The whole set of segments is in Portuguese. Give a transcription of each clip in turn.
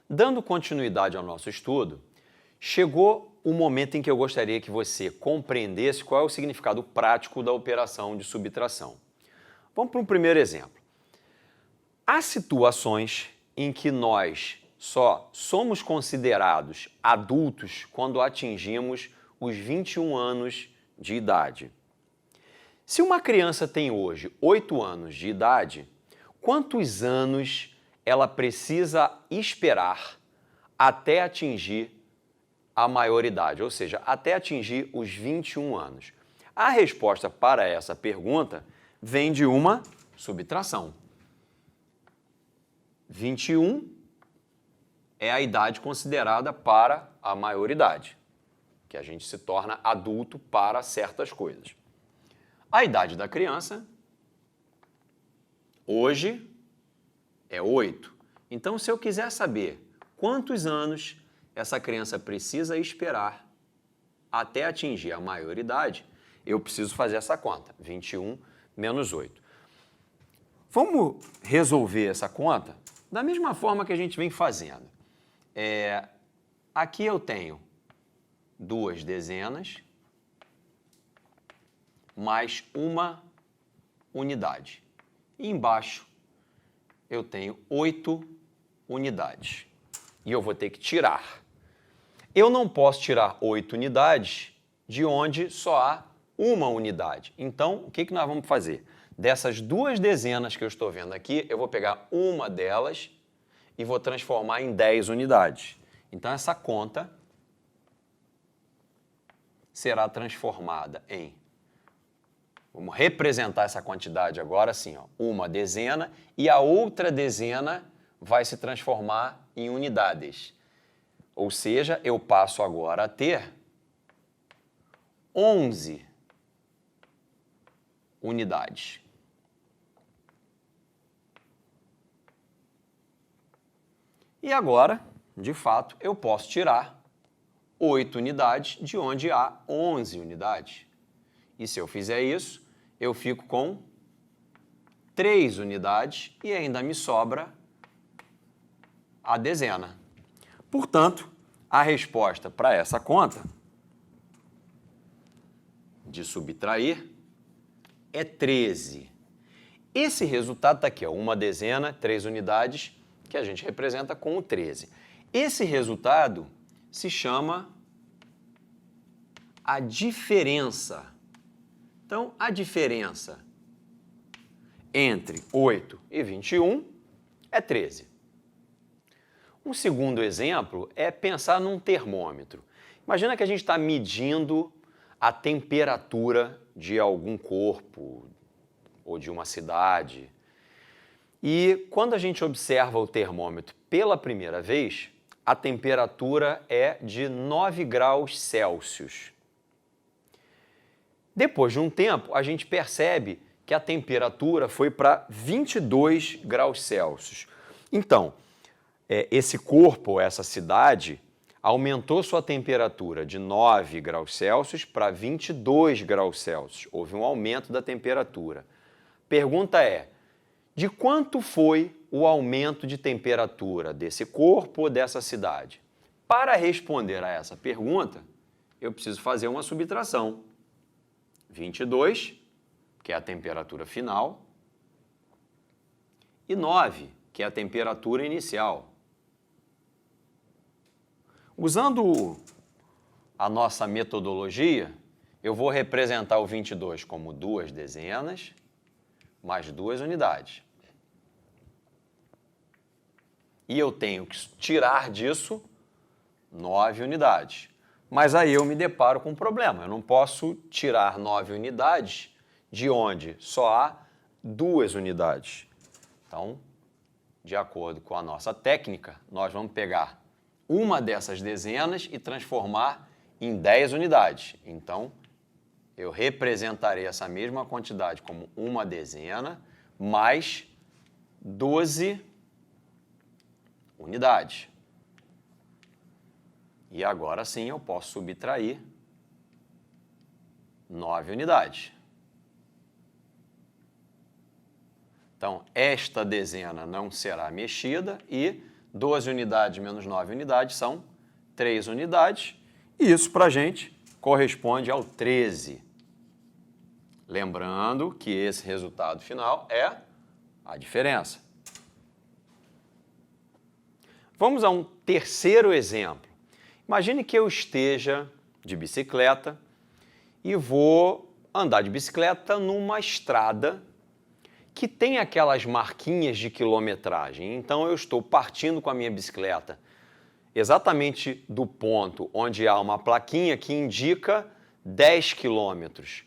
Dando continuidade ao nosso estudo, chegou o momento em que eu gostaria que você compreendesse qual é o significado prático da operação de subtração. Vamos para um primeiro exemplo. Há situações em que nós só somos considerados adultos quando atingimos os 21 anos de idade. Se uma criança tem hoje 8 anos de idade, quantos anos ela precisa esperar até atingir a maioridade, ou seja, até atingir os 21 anos? A resposta para essa pergunta vem de uma subtração. 21 é a idade considerada para a maioridade, que a gente se torna adulto para certas coisas. A idade da criança, hoje, é 8. Então, se eu quiser saber quantos anos essa criança precisa esperar até atingir a maioridade, eu preciso fazer essa conta, 21 menos 8. Vamos resolver essa conta da mesma forma que a gente vem fazendo. Aqui eu tenho 2 dezenas mais uma unidade. E embaixo eu tenho 8 unidades. E eu vou ter que tirar. Eu não posso tirar 8 unidades de onde só há uma unidade. Então, o que nós vamos fazer? Dessas 2 dezenas que eu estou vendo aqui, eu vou pegar uma delas e vou transformar em 10 unidades. Então, essa conta será transformada em... Vamos representar essa quantidade agora assim, ó, uma dezena, e a outra dezena vai se transformar em unidades. Ou seja, eu passo agora a ter 11 unidades. E agora, de fato, eu posso tirar 8 unidades de onde há 11 unidades. E se eu fizer isso, eu fico com 3 unidades e ainda me sobra a dezena. Portanto, a resposta para essa conta de subtrair é 13. Esse resultado está aqui, ó, uma dezena, 3 unidades, que a gente representa com o 13. Esse resultado se chama a diferença. Então, a diferença entre 8 e 21 é 13. Um segundo exemplo é pensar num termômetro. Imagina que a gente está medindo a temperatura de algum corpo ou de uma cidade. E quando a gente observa o termômetro pela primeira vez, a temperatura é de 9 graus Celsius. Depois de um tempo, a gente percebe que a temperatura foi para 22 graus Celsius. Então, esse corpo, essa cidade, aumentou sua temperatura de 9 graus Celsius para 22 graus Celsius. Houve um aumento da temperatura. Pergunta é, de quanto foi o aumento de temperatura desse corpo ou dessa cidade? Para responder a essa pergunta, eu preciso fazer uma subtração. 22, que é a temperatura final, e 9, que é a temperatura inicial. Usando a nossa metodologia, eu vou representar o 22 como 2 dezenas mais 2 unidades. E eu tenho que tirar disso 9 unidades. Mas aí eu me deparo com um problema. Eu não posso tirar 9 unidades de onde só há 2 unidades. Então, de acordo com a nossa técnica, nós vamos pegar uma dessas dezenas e transformar em 10 unidades. Então, eu representarei essa mesma quantidade como uma dezena mais 12 unidades. E agora sim eu posso subtrair 9 unidades. Então, esta dezena não será mexida e 12 unidades menos 9 unidades são 3 unidades. E isso, para a gente, corresponde ao 13. Lembrando que esse resultado final é a diferença. Vamos a um terceiro exemplo. Imagine que eu esteja de bicicleta e vou andar de bicicleta numa estrada que tem aquelas marquinhas de quilometragem. Então eu estou partindo com a minha bicicleta exatamente do ponto onde há uma plaquinha que indica 10 quilômetros.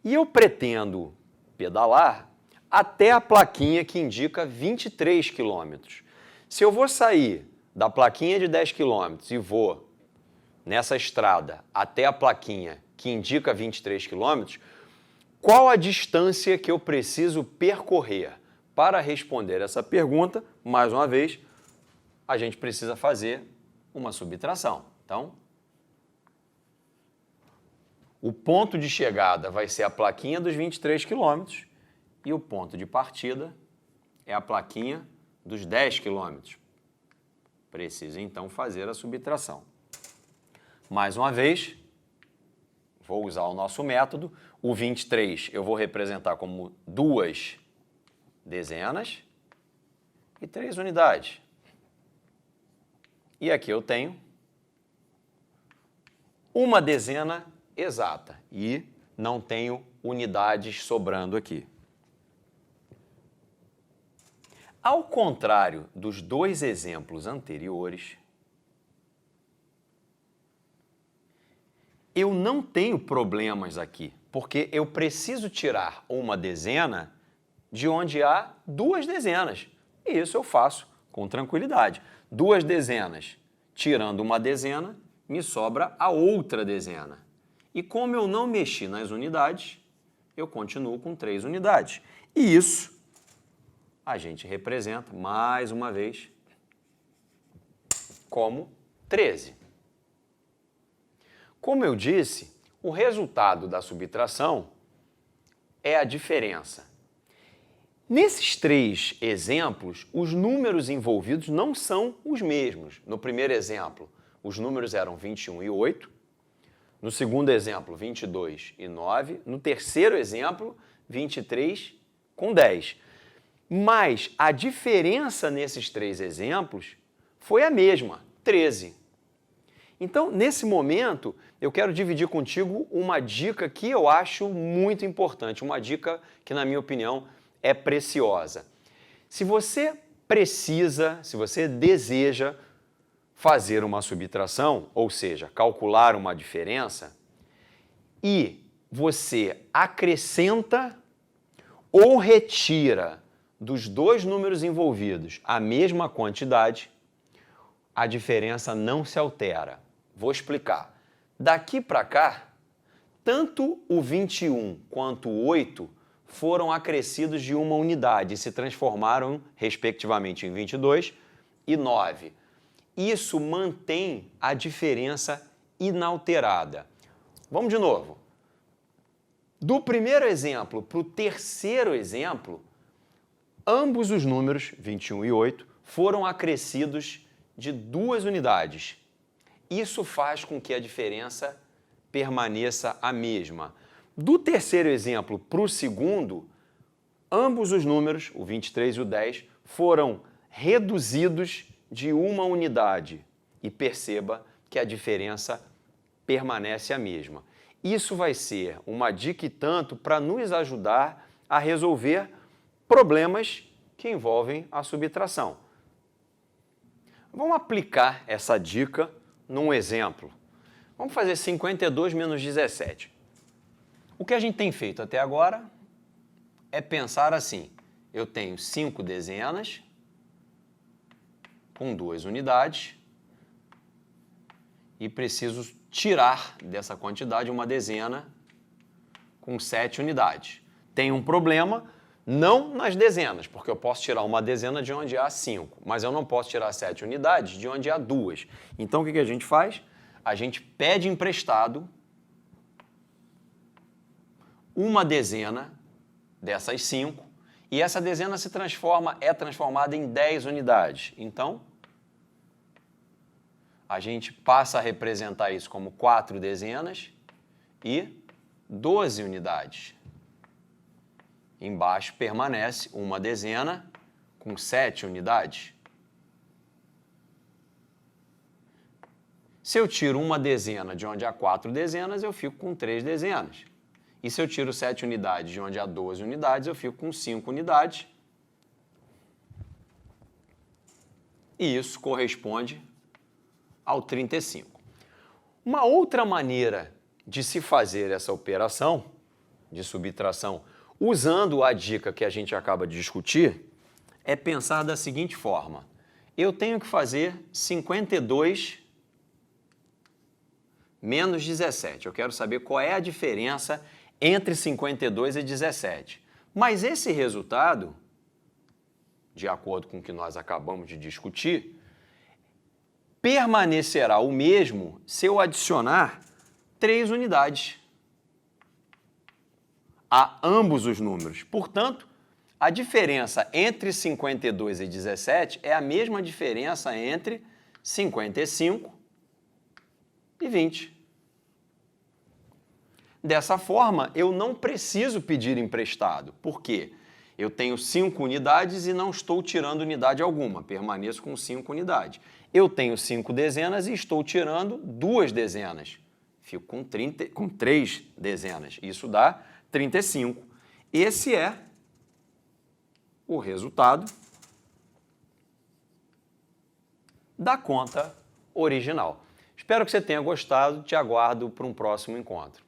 E eu pretendo pedalar até a plaquinha que indica 23 quilômetros. Se eu vou sair da plaquinha de 10 quilômetros e vou nessa estrada até a plaquinha que indica 23 quilômetros, qual a distância que eu preciso percorrer? Para responder essa pergunta, mais uma vez, a gente precisa fazer uma subtração. Então, o ponto de chegada vai ser a plaquinha dos 23 quilômetros e o ponto de partida é a plaquinha dos 10 quilômetros. Preciso, então, fazer a subtração. Mais uma vez, vou usar o nosso método. O 23 eu vou representar como 2 dezenas e 3 unidades. E aqui eu tenho uma dezena exata e não tenho unidades sobrando aqui. Ao contrário dos dois exemplos anteriores, eu não tenho problemas aqui, porque eu preciso tirar uma dezena de onde há 2 dezenas. E isso eu faço com tranquilidade. 2 dezenas tirando uma dezena, me sobra a outra dezena. E como eu não mexi nas unidades, eu continuo com 3 unidades. E isso a gente representa, mais uma vez, como 13. Como eu disse, o resultado da subtração é a diferença. Nesses 3 exemplos, os números envolvidos não são os mesmos. No primeiro exemplo, os números eram 21 e 8. No segundo exemplo, 22 e 9. No terceiro exemplo, 23 com 10. Mas a diferença nesses 3 exemplos foi a mesma, 13. Então, nesse momento, eu quero dividir contigo uma dica que eu acho muito importante, uma dica que, na minha opinião, é preciosa. Se você precisa, se você deseja fazer uma subtração, ou seja, calcular uma diferença, e você acrescenta ou retira dos 2 números envolvidos a mesma quantidade, a diferença não se altera. Vou explicar. Daqui para cá, tanto o 21 quanto o 8 foram acrescidos de uma unidade e se transformaram, respectivamente, em 22 e 9. Isso mantém a diferença inalterada. Vamos de novo. Do primeiro exemplo para o terceiro exemplo, ambos os números, 21 e 8, foram acrescidos de 2 unidades. Isso faz com que a diferença permaneça a mesma. Do terceiro exemplo para o segundo, ambos os números, o 23 e o 10, foram reduzidos de uma unidade. E perceba que a diferença permanece a mesma. Isso vai ser uma dica e tanto para nos ajudar a resolver problemas que envolvem a subtração. Vamos aplicar essa dica num exemplo. Vamos fazer 52 menos 17. O que a gente tem feito até agora é pensar assim: eu tenho 5 dezenas com 2 unidades e preciso tirar dessa quantidade uma dezena com 7 unidades. Tem um problema, não nas dezenas, porque eu posso tirar uma dezena de onde há 5, mas eu não posso tirar 7 unidades de onde há 2. Então, o que a gente faz? A gente pede emprestado uma dezena dessas 5 e essa dezena é transformada em 10 unidades. Então, a gente passa a representar isso como 4 dezenas e 12 unidades. Embaixo permanece uma dezena com 7 unidades. Se eu tiro uma dezena de onde há 4 dezenas, eu fico com 3 dezenas. E se eu tiro 7 unidades de onde há 12 unidades, eu fico com 5 unidades. E isso corresponde ao 35. Uma outra maneira de se fazer essa operação de subtração, usando a dica que a gente acaba de discutir, é pensar da seguinte forma. Eu tenho que fazer 52 menos 17. Eu quero saber qual é a diferença entre 52 e 17. Mas esse resultado, de acordo com o que nós acabamos de discutir, permanecerá o mesmo se eu adicionar 3 unidades a ambos os números. Portanto, a diferença entre 52 e 17 é a mesma diferença entre 55 e 20. Dessa forma, eu não preciso pedir emprestado. Por quê? Eu tenho 5 unidades e não estou tirando unidade alguma, permaneço com 5 unidades. Eu tenho 5 dezenas e estou tirando 2 dezenas. Fico com 3 dezenas. Isso dá 35. Esse é o resultado da conta original. Espero que você tenha gostado. Te aguardo para um próximo encontro.